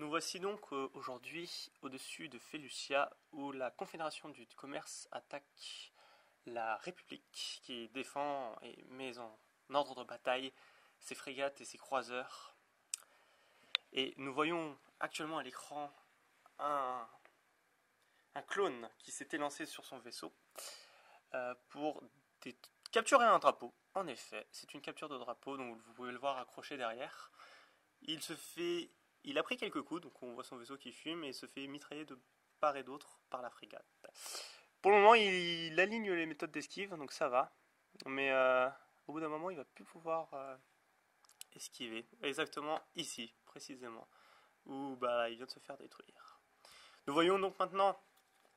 Nous voici donc aujourd'hui au-dessus de Felucia où la Confédération du commerce attaque la République qui défend et met en ordre de bataille ses frégates et ses croiseurs. Et nous voyons actuellement à l'écran un clone qui s'était lancé sur son vaisseau pour capturer un drapeau. En effet, c'est une capture de drapeau, donc vous pouvez le voir accroché derrière. Il a pris quelques coups, donc on voit son vaisseau qui fume et il se fait mitrailler de part et d'autre par la frégate. Pour le moment, il aligne les méthodes d'esquive, donc ça va. Mais au bout d'un moment, il va plus pouvoir esquiver. Exactement ici, précisément, où il vient de se faire détruire. Nous voyons donc maintenant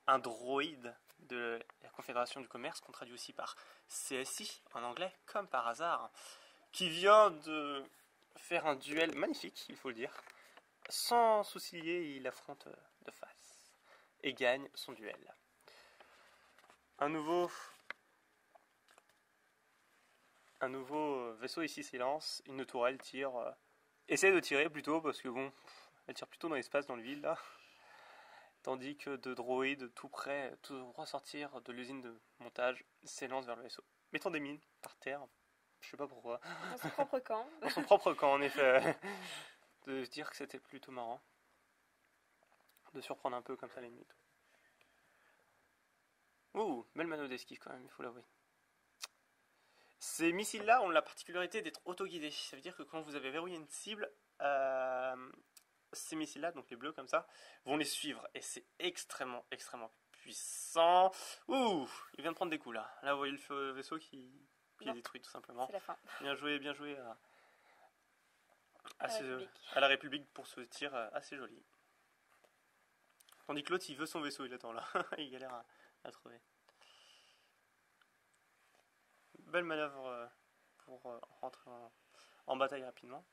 un droïde de la Confédération du Commerce, qu'on traduit aussi par CSI en anglais, comme par hasard, qui vient de faire un duel magnifique, il faut le dire. Sans sourciller, il affronte de face et gagne son duel. Un nouveau vaisseau ici s'élance, une tourelle tire. Essaie de tirer plutôt, parce que bon, elle tire plutôt dans l'espace, dans le vide là. Tandis que deux droïdes tout près, tout droit sortir de l'usine de montage, s'élancent vers le vaisseau. Mettant des mines par terre, je sais pas pourquoi. Dans son propre camp. Dans son propre camp, en effet. De se dire que c'était plutôt marrant. De surprendre un peu comme ça l'ennemi. Ouh, belle manœuvre d'esquive quand même, il faut l'avouer. Ces missiles-là ont la particularité d'être auto-guidés. Ça veut dire que quand vous avez verrouillé une cible, ces missiles-là, donc les bleus comme ça, vont les suivre. Et c'est extrêmement, extrêmement puissant. Ouh, il vient de prendre des coups là. Là, vous voyez le vaisseau qui est détruit tout simplement. C'est la fin. Bien joué à la République pour ce tir assez joli. Tandis que l'autre, il veut son vaisseau, il attend là. Il galère à trouver. Belle manœuvre pour rentrer en bataille rapidement.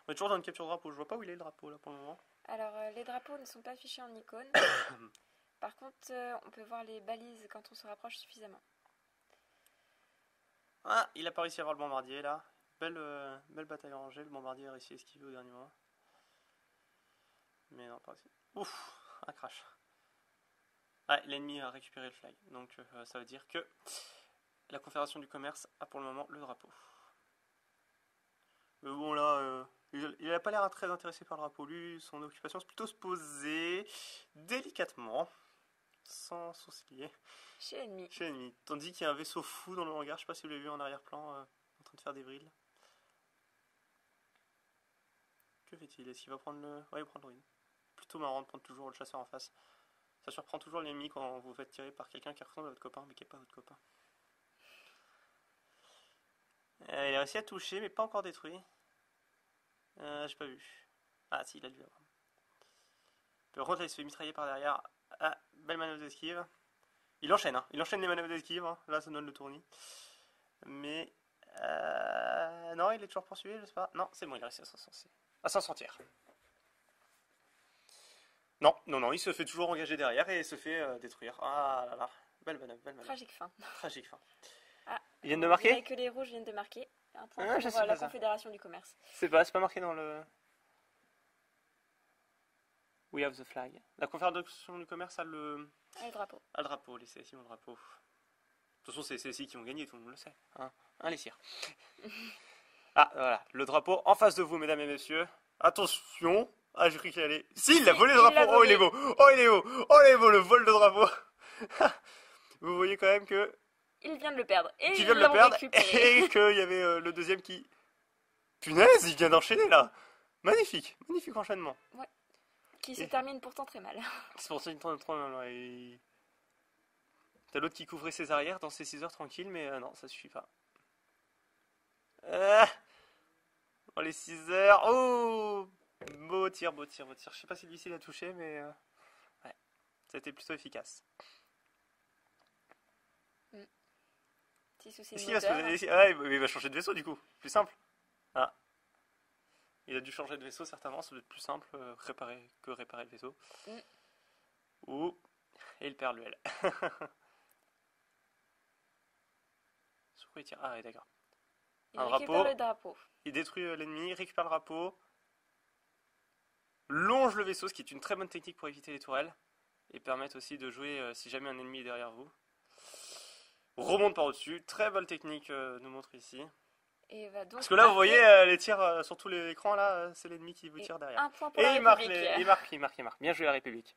On est toujours dans une capture de drapeau. Je vois pas où il est le drapeau là pour le moment. Alors, les drapeaux ne sont pas affichés en icône. Par contre, on peut voir les balises quand on se rapproche suffisamment. Ah, il a pas réussi à avoir le bombardier là. Belle bataille rangée. Le bombardier a réussi à esquiver au dernier moment. Mais non, pas réussi. Ouf, un crash. Ah, l'ennemi a récupéré le flag. Donc ça veut dire que la Confédération du Commerce a pour le moment le drapeau. Mais bon là, il n'a pas l'air très intéressé par le drapeau. Lui, son occupation c'est plutôt se poser délicatement, sans sourciller. Chez l'ennemi. Chez l'ennemi. Tandis qu'il y a un vaisseau fou dans le hangar, je sais pas si vous l'avez vu en arrière-plan, en train de faire des vrilles. Que fait-il? Est-ce qu'il va prendre le... Ouais, il va prendre le ruine. Plutôt marrant de prendre toujours le chasseur en face. Ça surprend toujours l'ennemi quand vous faites tirer par quelqu'un qui ressemble à votre copain, mais qui n'est pas votre copain. Il a réussi à toucher, mais pas encore détruit. J'ai pas vu. Ah si, il a dû l'avoir. Par contre, là, il se fait mitrailler par derrière. Ah, belle manœuvre d'esquive. Il enchaîne les manœuvres d'esquive. Hein. Là, ça donne le tournis. Mais... non, il est toujours poursuivi, je sais pas. Non, c'est bon, il a réussi à s'en sortir. Non, il se fait toujours engager derrière et se fait détruire. Ah là là, belle manœuvre. Tragique fin. Tragique fin. Ah, ils viennent de marquer? Que les rouges viennent de marquer. Un point Ah, pour la Confédération du Commerce. C'est pas marqué dans le... We have the flag. La Confédération du Commerce a le... Ah, le drapeau. A le drapeau, les CSI ont le drapeau. De toute façon, c'est les CSI qui ont gagné, tout le monde le sait. Hein, les cires. Ah, voilà, le drapeau en face de vous, mesdames et messieurs. Attention. Ah, j'ai cru qu'il allait... Si, il a volé le drapeau. Oh, il est beau. Le vol de drapeau. Vous voyez quand même que... Il vient de le perdre. Et il vient de le perdre. Et qu'il y avait le deuxième qui... Punaise, il vient d'enchaîner là. Magnifique enchaînement. Ouais. Qui se termine pourtant très mal. C'est pour ça qu'il tourne trop mal. Et... T'as l'autre qui couvrait ses arrières dans ses 6 heures tranquilles, mais non, ça suffit pas. Dans les 6 heures. Oh, beau tir. Je sais pas si lui-ci l'a touché, mais ouais, ça a été plutôt efficace. Petit souci de il va changer de vaisseau du coup. Plus simple. Ah. Il a dû changer de vaisseau, certainement. Ça doit être plus simple réparer le vaisseau. Ouh. Et il perd le L. Sur quoi il tire? Ah, oui, d'accord. Il récupère le drapeau. Il détruit l'ennemi, il récupère le drapeau. longent le vaisseau, ce qui est une très bonne technique pour éviter les tourelles, et permettent aussi de jouer si jamais un ennemi est derrière vous. Remonte par au-dessus, très bonne technique nous montre ici. Et va donc Parce que là, vous voyez les tirs sur tout l'écran, là, c'est l'ennemi qui vous tire derrière. Un point pour Et la il marque, République. il marque. Bien joué la République.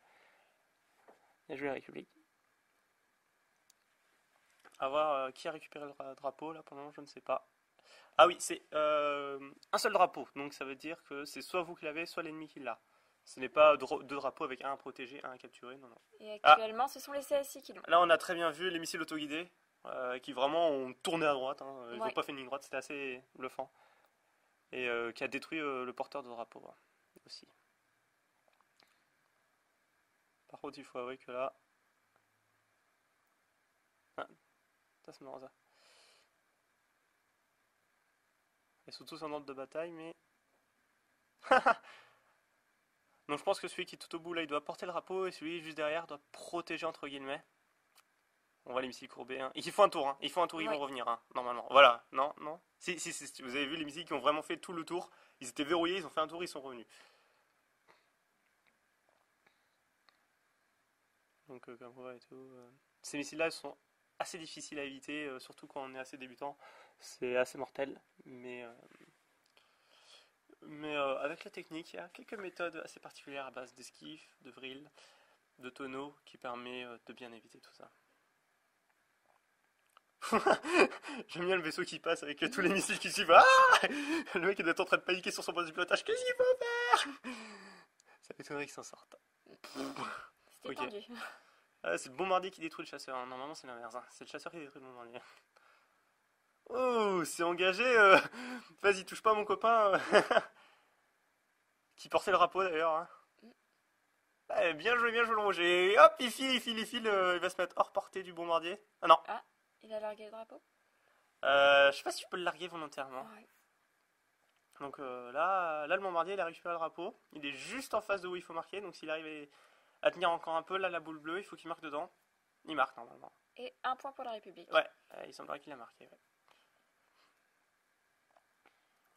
Bien joué la République. À voir qui a récupéré le drapeau là pour le moment, je ne sais pas. Ah oui, c'est un seul drapeau, donc ça veut dire que c'est soit vous qui l'avez, soit l'ennemi qui l'a. Ce n'est pas deux drapeaux avec un à protéger, un à capturer, non, non. Et actuellement, ce sont les CSI qui l'ont. Là, on a très bien vu les missiles autoguidés qui vraiment ont tourné à droite. Hein. Ils n'ont pas fait une ligne droite, c'était assez bluffant. Et qui a détruit le porteur de drapeau aussi. Par contre, il faut avouer que là. Ah, ça c'est marrant ça. Ils sont tous en ordre de bataille, mais. Donc je pense que celui qui est tout au bout là, il doit porter le drapeau et celui juste derrière doit protéger entre guillemets. On voit les missiles courbés. Hein. Ils font un tour, hein. Ils font un tour, ils vont revenir, hein, normalement. Voilà, non, non. Si, vous avez vu les missiles qui ont vraiment fait tout le tour. Ils étaient verrouillés, ils ont fait un tour, ils sont revenus. Donc comme on voit et tout. Ces missiles-là sont assez difficiles à éviter, surtout quand on est assez débutant. C'est assez mortel, mais avec la technique, il y a quelques méthodes assez particulières à base d'esquive, de vrille, de tonneau qui permet de bien éviter tout ça. J'aime bien le vaisseau qui passe avec tous les missiles qui suivent. Ah, le mec il doit être en train de paniquer sur son poste de pilotage. Qu'est-ce qu'il faut faire? Ça m'étonnerait qu'il s'en sorte. C'était tendu. Ah, c'est le bombardier qui détruit le chasseur. Hein. Normalement c'est l'inverse. Hein. C'est le chasseur qui détruit le bombardier. Oh, c'est engagé. Vas-y, touche pas mon copain. Qui portait le drapeau d'ailleurs. Hein. Ah, bien joué le Roger. Hop, il file. Il va se mettre hors portée du bombardier. Ah non. Ah, il a largué le drapeau. Je sais pas si tu peux le larguer volontairement. Ouais. Donc là, le bombardier, il a récupéré le drapeau. Il est juste en face de où il faut marquer. Donc s'il arrive à tenir encore un peu, là, la boule bleue, il faut qu'il marque dedans. Il marque normalement. Et un point pour la République. Ouais, il semblerait qu'il a marqué. Ouais.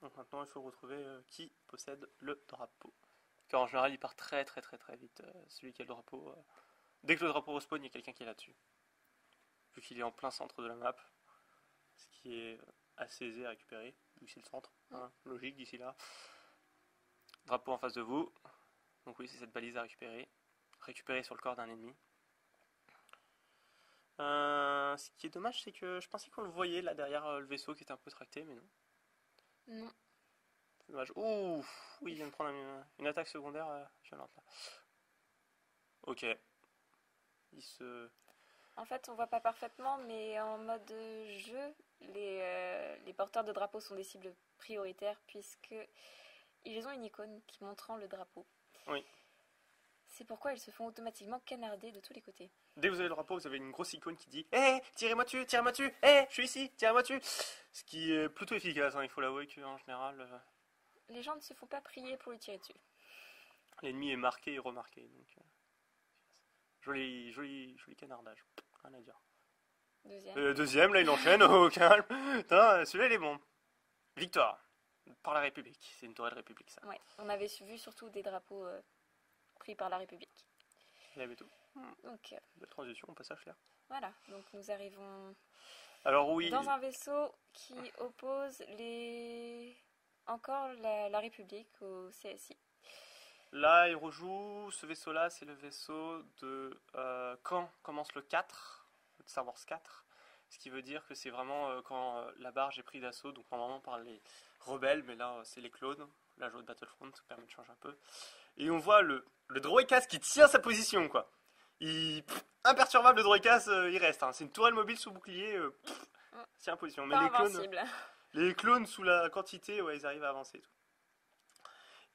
Donc maintenant, il faut retrouver qui possède le drapeau. Car en général, il part très vite. Celui qui a le drapeau. Dès que le drapeau respawn, il y a quelqu'un qui est là-dessus. Vu qu'il est en plein centre de la map. Ce qui est assez aisé à récupérer. Vu que c'est le centre. Hein, logique d'ici là. Drapeau en face de vous. Donc oui, c'est cette balise à récupérer. Récupérer sur le corps d'un ennemi. Ce qui est dommage, c'est que je pensais qu'on le voyait là derrière le vaisseau qui était un peu tracté, mais non. Non. C'est dommage. Ouh, oui, il vient de prendre une attaque secondaire violente là. Ok. En fait, on voit pas parfaitement, mais en mode jeu, les porteurs de drapeaux sont des cibles prioritaires puisque ils ont une icône qui montrant le drapeau. Oui. C'est pourquoi ils se font automatiquement canarder de tous les côtés. Dès que vous avez le drapeau, vous avez une grosse icône qui dit hé, tirez-moi dessus, hé, je suis ici, tirez-moi dessus. Ce qui est plutôt efficace, hein, il faut l'avouer qu'en général. Les gens ne se font pas prier pour le tirer dessus. L'ennemi est marqué et remarqué. Donc, joli canardage. Rien à dire. Deuxième, là il enchaîne au calme. Putain, celui-là il est bon. Victoire. Par la République. C'est une tourelle République ça. Ouais, on avait vu surtout des drapeaux pris par la République. Il y avait tout. Donc, belle transition, on passe à Flair. Voilà, donc nous arrivons alors, oui, dans un vaisseau qui oppose encore la République au CSI. Là, il rejoue, ce vaisseau-là, c'est le vaisseau de quand commence le 4, le Star Wars 4, ce qui veut dire que c'est vraiment quand la barge est prise d'assaut, donc normalement par les rebelles, mais là c'est les clones, là je joue de Battlefront, ça permet de changer un peu. Et on voit le droïcas qui tient sa position, quoi. Imperturbable, le droïcas, il reste, hein. C'est une tourelle mobile sous bouclier, tient position. Mais les clones sous la quantité, ouais, ils arrivent à avancer et tout.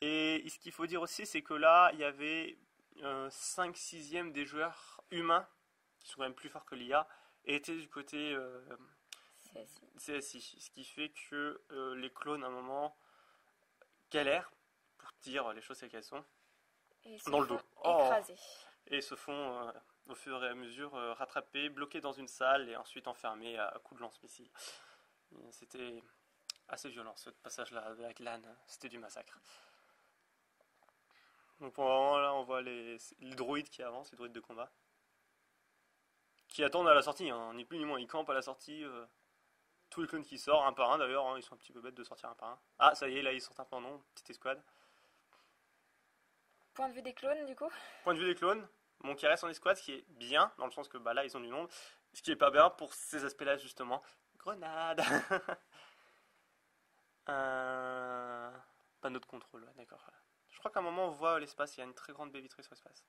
Et ce qu'il faut dire aussi, c'est que là, il y avait 5/6 des joueurs humains, qui sont quand même plus forts que l'IA, étaient du côté CSI. Ce qui fait que les clones, à un moment, galèrent, pour dire les choses telles qu'elles sont, dans le dos. Et se font, au fur et à mesure, rattraper, bloqués dans une salle, et ensuite enfermés à coups de lance-missiles. C'était assez violent, ce passage-là avec l'âne. C'était du massacre. Donc pour le moment, là, on voit les droïdes qui avancent, les droïdes de combat, qui attendent à la sortie, hein, ni plus ni moins. Ils campent à la sortie, tous les clones qui sortent, un par un d'ailleurs, hein, ils sont un petit peu bêtes de sortir un par un. Ah, ça y est, là, ils sortent un par un, petite escouade. Point de vue des clones, du coup. Point de vue des clones, bon, qui reste en escouade, ce qui est bien, dans le sens que bah, là, ils ont du nombre, ce qui est pas bien pour ces aspects-là, justement. Grenade. Panneau de contrôle, ouais, d'accord. Je crois qu'à un moment, on voit l'espace, il y a une très grande baie vitrée sur l'espace.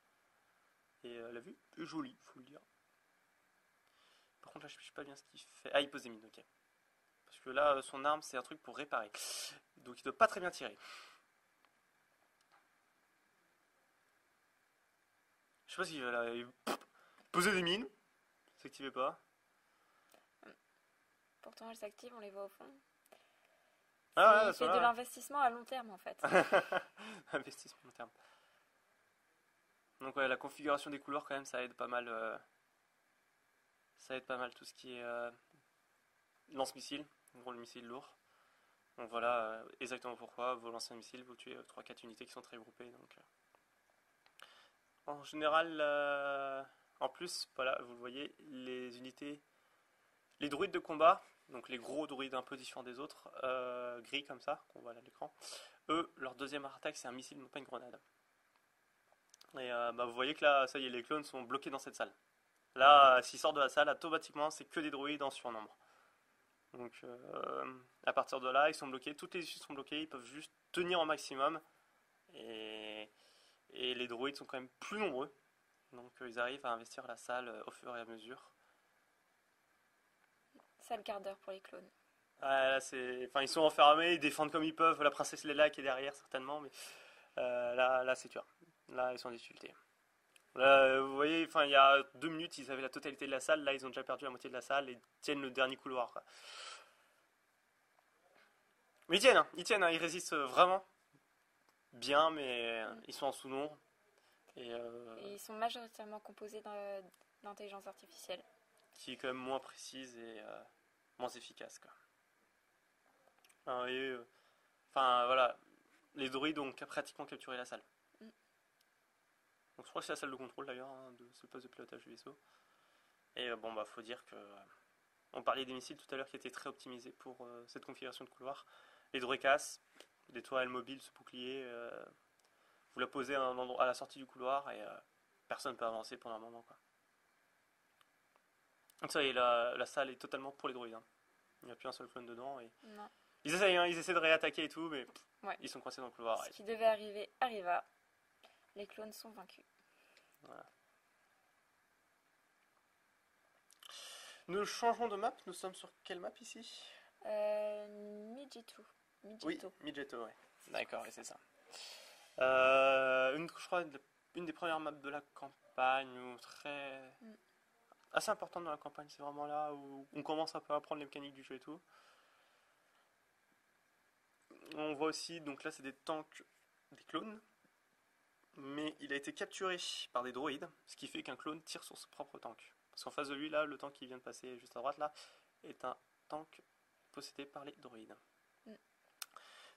Et la vue est jolie, faut le dire. Par contre, là, je sais pas bien ce qu'il fait. Ah, il pose des mines, ok. Parce que là, son arme, c'est un truc pour réparer. Donc, il doit pas très bien tirer. Je sais pas s'il va là. Poser des mines. S'activait pas. Pourtant, elles s'activent, on les voit au fond. Ah ouais, C'est de l'investissement à long terme, en fait. Investissement long terme. Donc, ouais, la configuration des couloirs, quand même, ça aide pas mal. Ça aide pas mal tout ce qui est lance-missile, en gros le missile lourd. Donc voilà exactement pourquoi vous lancez un missile, vous tuez 3-4 unités qui sont très groupées. Donc, en général, en plus, voilà, vous le voyez, les unités, les droïdes de combat, donc les gros droïdes un peu différents des autres, gris comme ça, qu'on voit là à l'écran, eux, leur deuxième attaque c'est un missile, non pas une grenade. Et bah, vous voyez que là, ça y est, les clones sont bloqués dans cette salle. Là, s'ils sortent de la salle, automatiquement, c'est que des droïdes en surnombre. Donc, à partir de là, ils sont bloqués. Toutes les issues sont bloquées. Ils peuvent juste tenir au maximum. Et les droïdes sont quand même plus nombreux. Donc, ils arrivent à investir la salle au fur et à mesure. C'est le quart d'heure pour les clones. Là, enfin, ils sont enfermés. Ils défendent comme ils peuvent. La princesse Leia qui est derrière, certainement. Mais là c'est dur. Là, ils sont en difficulté. Là, vous voyez, enfin, il y a 2 minutes, ils avaient la totalité de la salle. Là, ils ont déjà perdu la moitié de la salle et tiennent le dernier couloir, quoi. Mais ils tiennent, hein, ils résistent vraiment bien, mais ils sont en sous-nombre. Et, Et ils sont majoritairement composés d'intelligence artificielle. qui est quand même moins précise et moins efficace, quoi. Enfin, voilà, les droïdes ont pratiquement capturé la salle. Mm. Donc je crois que c'est la salle de contrôle d'ailleurs, hein, de ce poste de pilotage du vaisseau. Et bon, bah, faut dire que on parlait des missiles tout à l'heure qui étaient très optimisés pour cette configuration de couloir. Les droïcas, des tourelles mobiles, ce bouclier, vous la posez à la sortie du couloir et personne ne peut avancer pendant un moment, quoi. Donc ça y est, la salle est totalement pour les droïdes, hein. Il n'y a plus un seul clone dedans. Et... Non. Ils essayent, hein, ils essaient de réattaquer et tout, mais Ouais. ils sont coincés dans le couloir. Ce qui devait arriver arriva. Les clones sont vaincus. Voilà. Nous changeons de map, nous sommes sur quelle map ici? Mijitu. Oui, Mijeto, ouais. D'accord, et c'est ça. Je crois une des premières maps de la campagne, ou très... assez importante dans la campagne, c'est vraiment là où on commence un peu à apprendre les mécaniques du jeu et tout. On voit aussi, donc là c'est des tanks, des clones, mais il a été capturé par des droïdes, ce qui fait qu'un clone tire sur son propre tank. Parce qu'en face de lui, là, le tank qui vient de passer juste à droite, là, est un tank possédé par les droïdes.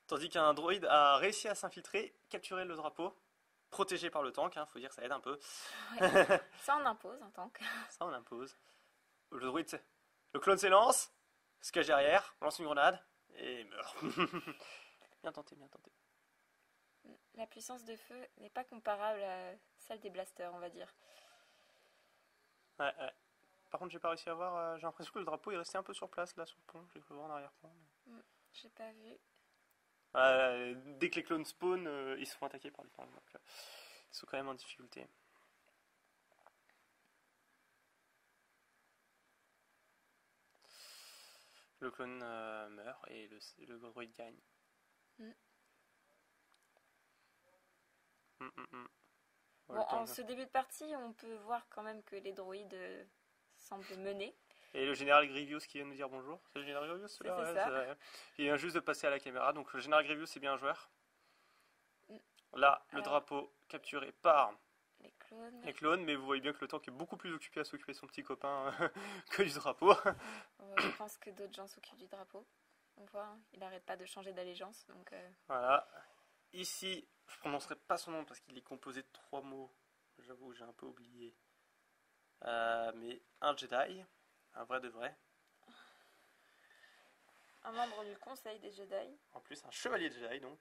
Tandis qu'un droïde a réussi à s'infiltrer, capturer le drapeau, protégé par le tank, hein, faut dire que ça aide un peu. Ouais. Ça en impose un tank. Ça on impose. Le clone s'élance, se cache derrière, lance une grenade, et meurt. Bien tenté, bien tenté. La puissance de feu n'est pas comparable à celle des blasters, on va dire. Ouais, ouais. Par contre, j'ai pas réussi à voir. J'ai l'impression que le drapeau est resté un peu sur place là sur le pont. J'ai cru voir en arrière-plan. J'ai pas vu. Dès que les clones spawn, ils sont attaqués par le tank. Donc, ils sont quand même en difficulté. Le clone meurt et le droïde gagne. Bon, en ce début de partie, on peut voir quand même que les droïdes semblent mener. Et le général Grievous qui vient de nous dire bonjour. C'est le général Grievous, C'est ça. Il vient juste de passer à la caméra. Donc le général Grievous, c'est bien un joueur. Là, le drapeau capturé par les clones. Mais vous voyez bien que le tank est beaucoup plus occupé à s'occuper de son petit copain que du drapeau. Je pense que d'autres gens s'occupent du drapeau. On voit, il n'arrête pas de changer d'allégeance. Donc, Voilà. ici, je prononcerai pas son nom parce qu'il est composé de 3 mots. J'avoue, j'ai un peu oublié. Mais un Jedi, un vrai de vrai. Un membre du conseil des Jedi. En plus, un chevalier Jedi, donc.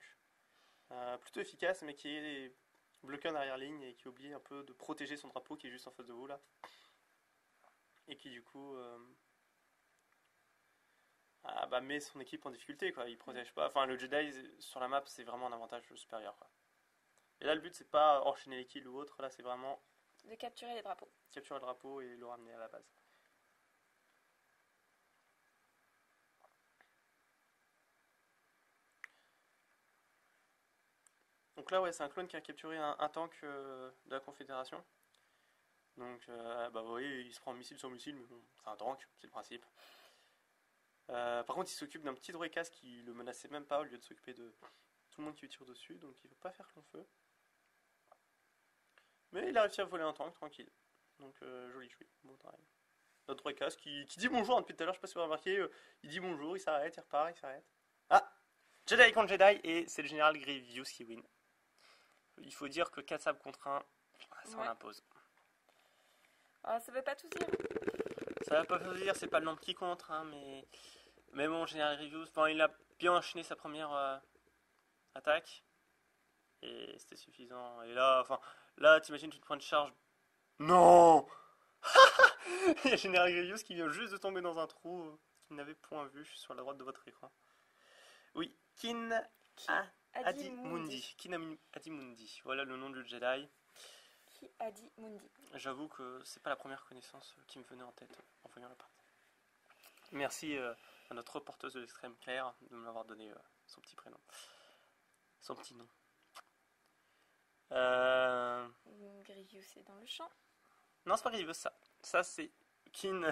Plutôt efficace, mais qui est bloqué en arrière-ligne et qui oublie un peu de protéger son drapeau qui est juste en face de vous, là. Et qui, du coup, met son équipe en difficulté, quoi. Il protège pas. Enfin, le Jedi, sur la map, c'est vraiment un avantage supérieur, quoi. Et là, le but, c'est pas enchaîner les kills ou autre. Là, c'est vraiment De capturer les drapeaux. capturer le drapeau et le ramener à la base. Donc là, ouais, c'est un clone qui a capturé un tank de la Confédération. Donc, vous voyez, il se prend missile sur missile, mais bon, c'est un tank, c'est le principe. Par contre, il s'occupe d'un petit droïcas qui le menaçait même pas au lieu de s'occuper de tout le monde qui lui tire dessus, donc il ne va pas faire long feu. Mais il a réussi à voler un tank tranquille. Donc, joli, bon travail. Notre droïcas qui dit bonjour hein, depuis tout à l'heure, je sais pas si vous avez remarqué, il dit bonjour, il s'arrête, il repart, il s'arrête. Ah, Jedi contre Jedi, et c'est le général Grievous qui win. Il faut dire que 4 sables contre 1, ça on l'impose. Ah, ça veut pas tout dire. Ça va pas tout dire, c'est pas le nombre qui compte, hein, mais bon, Général Grievous, il a bien enchaîné sa première attaque, et c'était suffisant. Et là, t'imagines, tu te prends une charge. Non. Il y a Général Grievous qui vient juste de tomber dans un trou qu'il n'avait point vu sur la droite de votre écran. Oui, Kin Adi-Mundi. Kin Adi-Mundi, voilà le nom du Jedi. Qui a dit Mundi? J'avoue que c'est pas la première connaissance qui me venait en tête en voyant la partie. Merci à notre reporteuse de l'extrême Claire de me l'avoir donné son petit prénom. Son petit nom. Grievous est dans le champ. Non, c'est pas Grievous ça. Ça c'est Kin,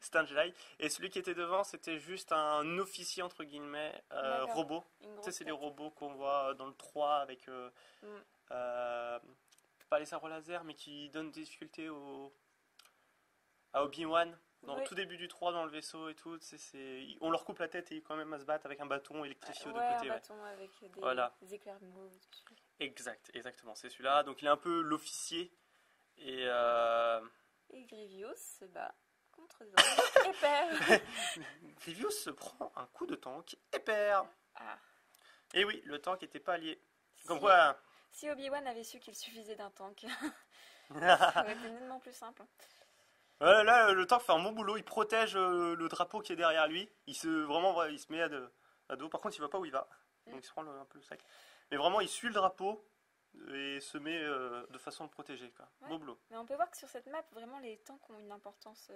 c'est un Jedi. Et celui qui était devant, c'était juste un officier entre guillemets robot. Tu sais, c'est les robots qu'on voit dans le 3 avec pas les sabres laser, mais qui donnent des difficultés à Obi-Wan. Dans le tout début du 3, dans le vaisseau et tout, on leur coupe la tête et ils quand même à se battre avec un bâton électrifié de côté. Un bâton avec des éclairs de mauve dessus. Exactement, c'est celui-là. Donc il est un peu l'officier. Et Grievous se bat contre Zone et perd. Grievous se prend un coup de tank et perd. Ah. Et oui, le tank n'était pas lié. Comme quoi... Si Obi-Wan avait su qu'il suffisait d'un tank, ça aurait été nettement plus simple. Ouais, là, le tank fait un bon boulot. Il protège le drapeau qui est derrière lui. Il se met à dos. Par contre, il ne va pas où il va. Donc il se prend un peu le sac. Mais vraiment, il suit le drapeau et se met de façon à le protéger. Quoi. Ouais. Beau boulot. Mais on peut voir que sur cette map, vraiment, les tanks ont une importance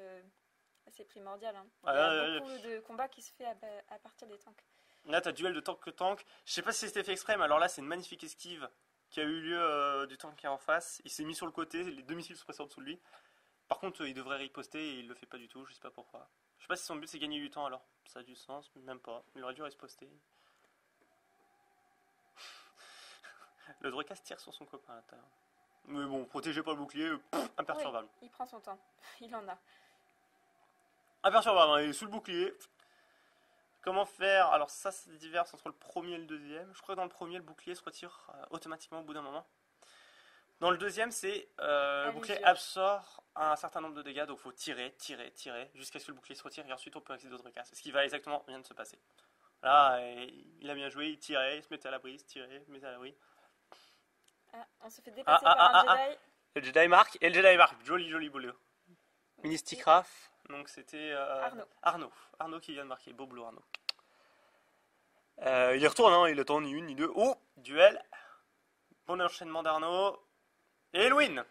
assez primordiale. Hein. Il y a beaucoup de combats qui se fait à partir des tanks. Là, tu as duel de tank que tank. Je sais pas si c'était fait exprès, mais alors là, c'est une magnifique esquive qui a eu lieu du tank qui est en face. Il s'est mis sur le côté, les 2 missiles se passent en dessous de lui. Par contre, il devrait riposter et il le fait pas du tout, je sais pas pourquoi. Je sais pas si son but c'est gagner du temps alors. Ça a du sens, même pas. Il aurait dû riposter. Le droïcas tire sur son copain à l'intérieur. Mais bon, protégé par le bouclier, imperturbable. Oui, il prend son temps, il en a. Imperturbable, hein, il est sous le bouclier. Comment faire? Alors ça c'est divers entre le premier et le deuxième. Je crois que dans le premier, le bouclier se retire automatiquement au bout d'un moment. Dans le deuxième, c'est le bouclier absorbe un certain nombre de dégâts, donc il faut tirer, jusqu'à ce que le bouclier se retire, et ensuite on peut accéder au droïcas. Ce qui va exactement vient de se passer. Là, il a bien joué, il tirait, il se mettait à l'abri, il se tirait, il se mettait à l'abri. Ah, on se fait dépasser par un Jedi. Le Jedi marque, et le Jedi marque. Joli boulot. Mini Stickcraft, donc c'était Arnaud qui vient de marquer. Beau boulot, Arnaud. Il y retourne, hein, il attend ni une ni deux. Oh, duel. Bon enchaînement d'Arnaud. Et Elwin.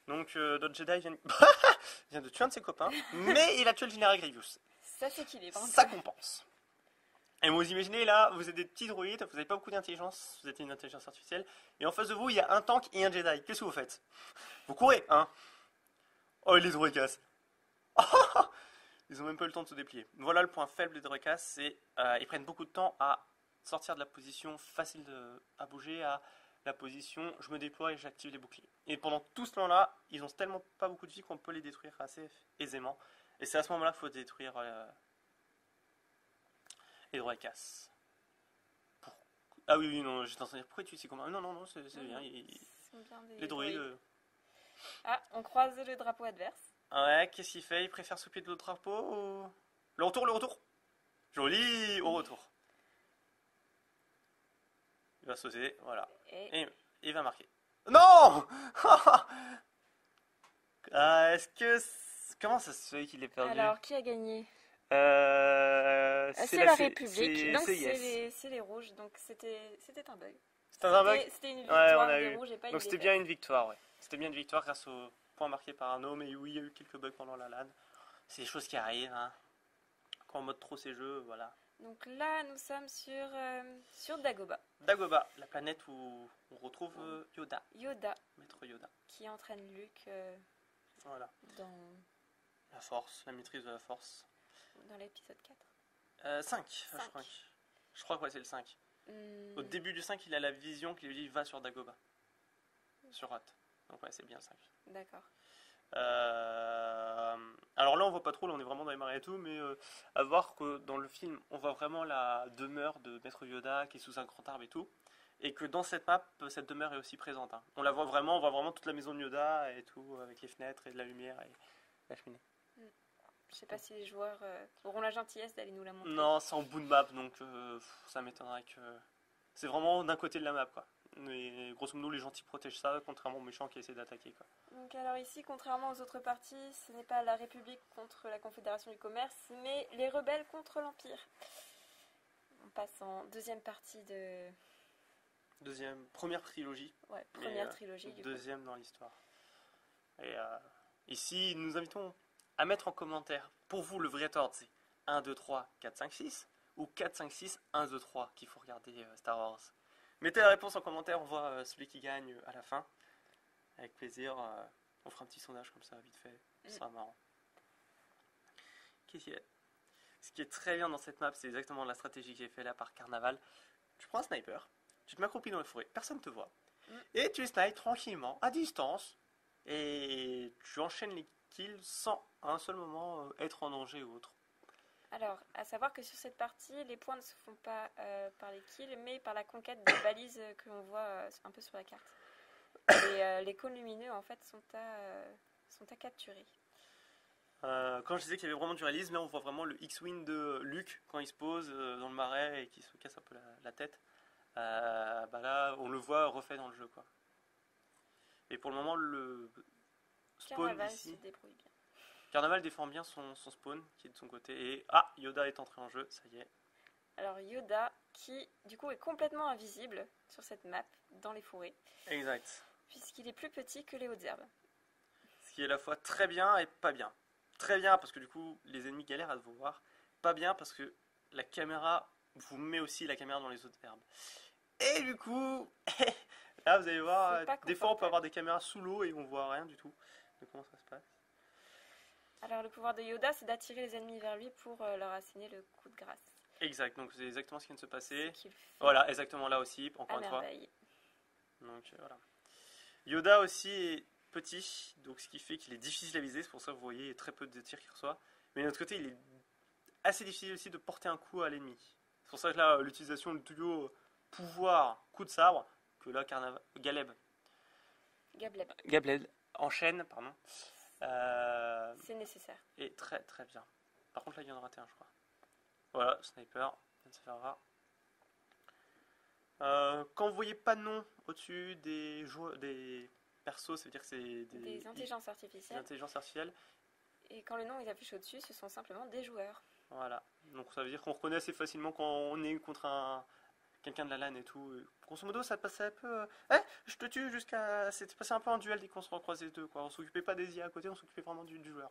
Donc notre Jedi vient de tuer un de ses copains, mais il a tué le général Grievous. Ça s'équilibre. Ça compense. Et vous imaginez là, vous êtes des petits droïdes, vous n'avez pas beaucoup d'intelligence, vous êtes une intelligence artificielle, et en face de vous, il y a un tank et un Jedi. Qu'est-ce que vous faites? Vous courez, hein? Oh, les droïdas. Ils ont même pas eu le temps de se déplier. Voilà le point faible des droïdas, c'est ils prennent beaucoup de temps à sortir de la position facile à bouger à la position je me déploie et j'active les boucliers. Et pendant tout ce temps-là, ils ont tellement pas beaucoup de vie qu'on peut les détruire assez aisément. Et c'est à ce moment-là qu'il faut détruire les droïdas. Ah oui, oui, non, j'étais en train de dire pourquoi tu sais comment. Non, non, non, c'est bien. Ils sont bien des Les droïdes. droïdes. Ah, on croise le drapeau adverse. Ouais, qu'est-ce qu'il fait? Il préfère s'occuper de l'autre drapeau ou... Le retour, le retour. Joli, au retour. Il va sauter, voilà. Et Et il va marquer. Non. Est-ce que... Comment ça se fait qu'il ait perdu? alors, qui a gagné? C'est la la République, donc c'est Yes. c'est les rouges, donc c'était un bug. C'était un bug? C'était une Ouais, on victoire a des eu. rouges et pas une Donc c'était défaite. bien une victoire, ouais. C'était bien une victoire grâce au point marqué par Arnaud, mais oui, il y a eu quelques bugs pendant la LAN. C'est des choses qui arrivent, hein. Quand on mode trop ces jeux, voilà. Donc là, nous sommes sur Dagobah. Dagobah, la planète où on retrouve Yoda, Yoda, maître Yoda. qui entraîne Luke Voilà. dans, La force, la maîtrise de la force. dans l'épisode 4. 5, je crois. Je crois que ouais, c'est le 5. Au début du 5, il a la vision qui lui dit va sur Dagobah. Sur Hoth. Donc ouais, c'est bien 5. D'accord. Alors là, on voit pas trop, là on est vraiment dans les marais et tout, mais à voir que dans le film, on voit vraiment la demeure de Maître Yoda qui est sous un grand arbre et tout, et que dans cette map, cette demeure est aussi présente. Hein. On la voit vraiment, on voit vraiment toute la maison de Yoda et tout, avec les fenêtres et de la lumière et la cheminée. Je sais pas si les joueurs auront la gentillesse d'aller nous la montrer. Non, c'est en bout de map, donc ça m'étonnerait que... C'est vraiment d'un côté de la map, quoi. Mais grosso modo, les gentils protègent ça, contrairement aux méchants qui essaient d'attaquer, quoi. Donc alors ici, contrairement aux autres parties, ce n'est pas la République contre la Confédération du Commerce, mais les rebelles contre l'Empire. On passe en deuxième partie de... Première trilogie. Ouais, mais, première trilogie du coup. deuxième dans l'histoire. Et ici, nous invitons à mettre en commentaire, pour vous, le vrai ordre, c'est 1, 2, 3, 4, 5, 6 ou 4, 5, 6, 1, 2, 3 qu'il faut regarder Star Wars. Mettez la réponse en commentaire, on voit celui qui gagne à la fin. Avec plaisir, on fera un petit sondage comme ça, vite fait. Ce sera marrant. Qu'est-ce qu'il y a? Ce qui est très bien dans cette map, c'est exactement la stratégie qui est faite là par Carnaval. Tu prends un sniper, tu te m'accroupis dans la forêt, personne ne te voit. Et tu snipes tranquillement, à distance, et tu enchaînes les kills sans à un seul moment être en danger ou autre. Alors, à savoir que sur cette partie, les points ne se font pas par les kills, mais par la conquête des balises que l'on voit un peu sur la carte. Et les cônes lumineux, en fait, sont à capturer. Quand je disais qu'il y avait vraiment du réalisme, là on voit vraiment le X-Wing de Luke quand il se pose dans le marais et qu'il se casse un peu la tête. Bah là, on le voit refait dans le jeu, quoi. Et pour le moment, le spawn Carnaval ici... se débrouille bien. Carnaval défend bien son spawn qui est de son côté. Et ah, Yoda est entré en jeu, ça y est. Alors Yoda, qui du coup est complètement invisible sur cette map, dans les forêts, Exact. puisqu'il est plus petit que les hautes herbes. Ce qui est à la fois très bien et pas bien. Très bien parce que du coup, les ennemis galèrent à vous voir. Pas bien parce que la caméra vous met aussi la caméra dans les autres herbes. Et du coup, là vous allez voir, C'est pas des fois on peut confortable. avoir des caméras sous l'eau et on voit rien du tout de comment ça se passe. Alors le pouvoir de Yoda, c'est d'attirer les ennemis vers lui pour leur asséner le coup de grâce. Exact, donc c'est exactement ce qui vient de se passer. Ce qu'il fait Voilà, exactement là aussi, à encore une fois. merveille. Donc voilà. Yoda aussi est petit, donc ce qui fait qu'il est difficile à viser, c'est pour ça que vous voyez très peu de tirs qu'il reçoit. Mais de l'autre côté, il est assez difficile aussi de porter un coup à l'ennemi. C'est pour ça que là, l'utilisation du duo pouvoir coup de sabre, que là, Gableb enchaîne, pardon, C'est nécessaire. est très très bien. Par contre là, il vient de rater un, je crois. Voilà, sniper, vient de se faire avoir. Quand vous voyez pas de nom au-dessus des persos, ça veut dire que c'est Des intelligences des artificielles. intelligences artificielles. Et quand le nom est affiché au-dessus, ce sont simplement des joueurs. Voilà. Donc ça veut dire qu'on reconnaît assez facilement quand on est contre quelqu'un de la LAN et tout. Grosso modo, ça passait un peu... je te tue jusqu'à... C'était passé un peu en duel dès qu'on se recroisait deux, quoi. On s'occupait pas des IA à côté, on s'occupait vraiment du joueur.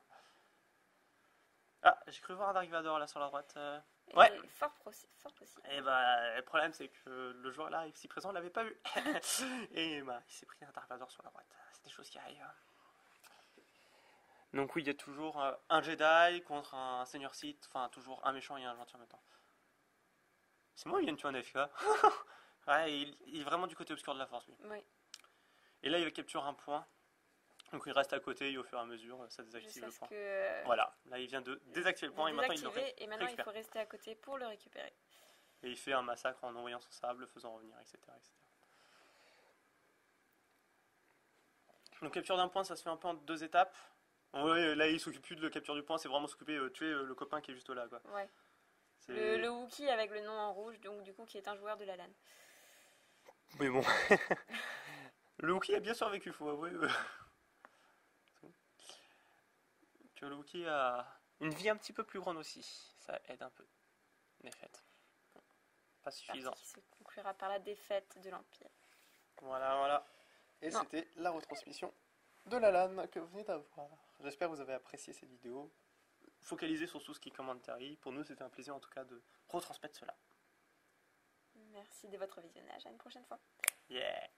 Ah, j'ai cru voir un Dark Vador là sur la droite. Et Ouais. fort possible. Et bah, le problème c'est que le joueur là, ici présent, l'avait pas vu. Et bah, il s'est pris un Dark Vador sur la droite. C'est des choses qui arrivent. Donc oui, il y a toujours un Jedi contre un Seigneur Sith, enfin toujours un méchant et un gentil en même temps. C'est moi, il vient de tuer un FK. Ouais, il est vraiment du côté obscur de la force, lui. Oui, Et là, il va capturer un point. Donc il reste à côté et au fur et à mesure, ça désactive jusqu'à le ce point. que... Voilà, là il vient de désactiver le point et maintenant il le désactiver, et maintenant il récupère. faut rester à côté pour le récupérer. Et il fait un massacre en envoyant son sable, le faisant revenir, etc., etc. Donc capture d'un point, ça se fait un peu en 2 étapes. Ouais, là il s'occupe plus de la capture du point, c'est vraiment s'occuper tuer le copain qui est juste là, quoi. Ouais. C'est- Le Wookie avec le nom en rouge, donc du coup qui est un joueur de la LAN. Mais bon. Le Wookie a bien survécu, faut avouer. Que le Wookie a une vie un petit peu plus grande aussi. Ça aide un peu. En effet. Bon, pas suffisant. Partie qui se conclura par la défaite de l'Empire. Voilà, voilà. Et Non. c'était la retransmission de la LAN que vous venez d'avoir. J'espère que vous avez apprécié cette vidéo. Focalisez sur tout ce qui est commentary. Pour nous, c'était un plaisir en tout cas de retransmettre cela. Merci de votre visionnage. À une prochaine fois. Yeah!